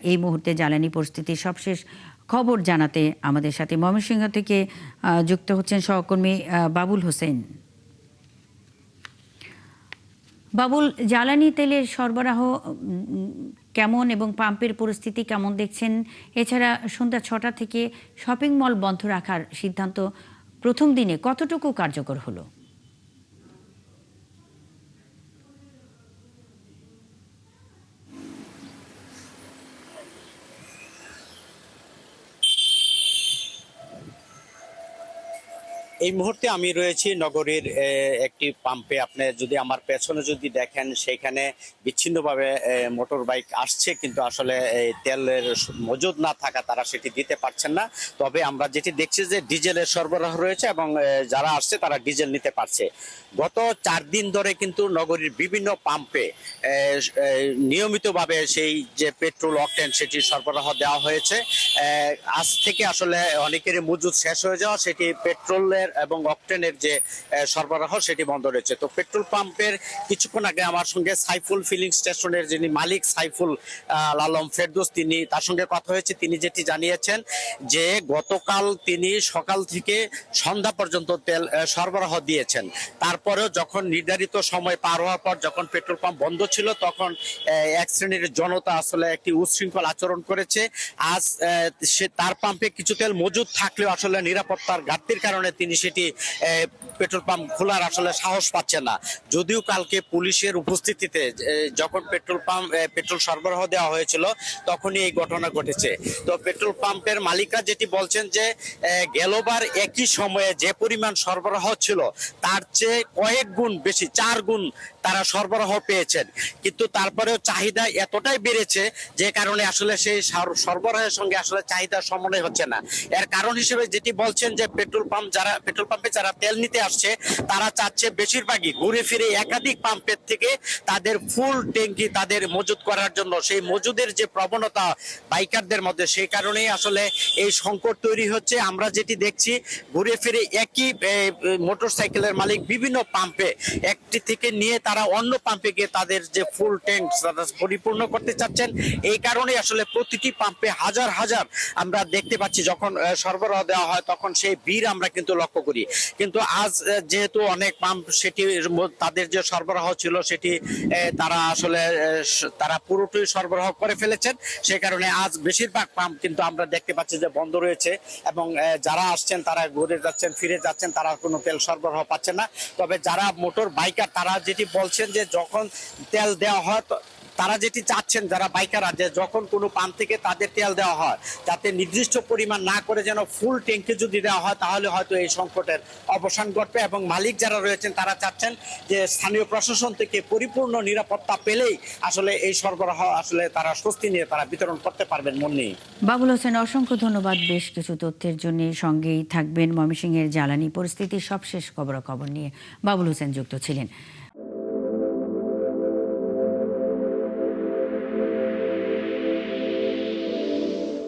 এই মুহূর্তে জ্বালানি পরিস্থিতির সবশেষ খবর জানাতে আমাদের সাথে ময়মনসিংহ থেকে যুক্ত হচ্ছেন সহকর্মী বাবুল হোসেন। বাবুল, জ্বালানি তেলের সরবরাহ কেমন এবং পাম্পের পরিস্থিতি কেমন দেখছেন? এছাড়া সন্ধ্যা ৬টা থেকে শপিং মল বন্ধ রাখার সিদ্ধান্ত প্রথম দিনে কতটুকু কার্যকর হলো? এই মুহূর্তে আমি রয়েছি নগরীর একটি পাম্পে। আপনি যদি আমার পেছনে যদি দেখেন, সেখানে বিচ্ছিন্নভাবে মোটর বাইক আসছে, কিন্তু আসলে তেলের মজুদ না থাকা তারা সেটি দিতে পারছেন না। তবে আমরা যেটি দেখছি যে ডিজেলের সরবরাহ রয়েছে এবং যারা আসছে তারা ডিজেল নিতে পারছে। গত 4 দিন ধরে কিন্তু নগরীর বিভিন্ন পাম্পে নিয়মিতভাবে সেই যে পেট্রোল অকটেন সেটি সরবরাহ দেওয়া হয়েছে। আজ থেকে আসলে অনেকেরই মজুদ শেষ হয়ে যাওয়া, সেটি পেট্রোলের এবং অকটেনের যে সরবরাহ সেটি বন্ধ রয়েছে। তো পেট্রোল পাম্পের কিছুক্ষণ আগে আমার সঙ্গে সাইফুল ফিলিং স্টেশনের যিনি মালিক সাইফুল আলম ফেরদৌস, তার সঙ্গে কথা হয়েছে। তিনি যেটি জানিয়েছেন যে গতকাল তিনি সকাল থেকে সন্ধ্যা পর্যন্ত তেল সরবরাহ দিয়েছেন। তারপরেও যখন নির্ধারিত সময় পার হওয়ার পর যখন পেট্রোল পাম্প বন্ধ ছিল, তখন এক শ্রেণীর জনতা আসলে একটি উচ্ছৃঙ্খল আচরণ করেছে। আজ সে তার পাম্পে কিছু তেল মজুদ থাকলেও আসলে নিরাপত্তার ঘাটতির কারণে তিনি সেটি পেট্রোল পাম্প খোলার আসলে সাহস পাচ্ছেন না। যদিও কালকে পুলিশের উপস্থিতিতে যখন পেট্রোল সরবরাহ দেওয়া হয়েছিল, তখনই এই ঘটনা ঘটেছে। তো পেট্রোল পাম্পের মালিকরা যেটি বলছেন যে গেলবার একই সময়ে যে পরিমাণ সরবরাহ ছিল তার চেয়ে কয়েক গুণ বেশি, 4 গুণ তারা সরবরাহ পেয়েছেন। কিন্তু তারপরেও চাহিদা এতটাই বেড়েছে যে কারণে আসলে সেই সরবরাহের সঙ্গে আসলে চাহিদার সমন্বয় হচ্ছে না। এর কারণ হিসেবে যেটি বলছেন যে পেট্রোল পাম্পে যারা তেল নিতে আসছে তারা চাচ্ছে বেশিরভাগই ঘুরে ফিরে একাধিক পাম্পের থেকে তাদের ফুল ট্যাঙ্কি তাদের মজুদ করার জন্য, সেই মজুদের যে প্রবণতা বাইকারদের মধ্যে, সেই কারণেই আসলে এই সংকট তৈরি হচ্ছে। আমরা যেটি দেখছি, ঘুরে ফিরে একই মোটরসাইকেলের মালিক বিভিন্ন পাম্পে একটি থেকে নিয়ে তারা অন্য পাম্পে গিয়ে তাদের যে ফুল ট্যাঙ্ক পরিপূর্ণ করতে চাচ্ছেন। এই কারণে আসলে প্রতিটি পাম্পে হাজার হাজার আমরা দেখতে পাচ্ছি, যখন সরবরাহ দেওয়া হয় তখন সেই ভিড় আমরা কিন্তু লক্ষ্য করি। কিন্তু আজ যেহেতু অনেক পাম্প সেটি তাদের যে সরবরাহ ছিল সেটি তারা আসলে তারা পুরোটাই সরবরাহ করে ফেলেছেন, সে কারণে আজ বেশিরভাগ পাম্প কিন্তু আমরা দেখতে পাচ্ছি যে বন্ধ রয়েছে এবং যারা আসছেন তারা ঘুরে যাচ্ছেন, ফিরে যাচ্ছেন, তারা কোনো তেল সরবরাহ পাচ্ছেন না। তবে যারা মোটর বাইকার তারা যেটি বলছেন যে যখন তেল দেওয়া হয়, তারা যেটি চাচ্ছেন যারা বাইকাররা, যে যখন কোনো পাম্প থেকে তাদের তেল দেওয়া হয় যাতে নির্দিষ্ট পরিমাণ না করে যেন ফুল ট্যাঙ্কি যদি দেওয়া হয়, তাহলে হয়তো এই সংকটের অবসান ঘটবে। এবং মালিক যারা রয়েছেন তারা চাচ্ছেন যে স্থানীয় প্রশাসন থেকে পরিপূর্ণ নিরাপত্তা পেলেই আসলে এই সরবরাহ আসলে তারা স্বস্তি নিয়ে তারা বিতরণ করতে পারবেন। মন্নি। বাবুল হোসেন, অসংখ্য ধন্যবাদ বেশ কিছু তথ্যের জন্য। সঙ্গেই থাকবেন ময়মনসিংহের জ্বালানি পরিস্থিতির সবশেষ খবরাখবর নিয়ে বাবুল হোসেন যুক্ত ছিলেন।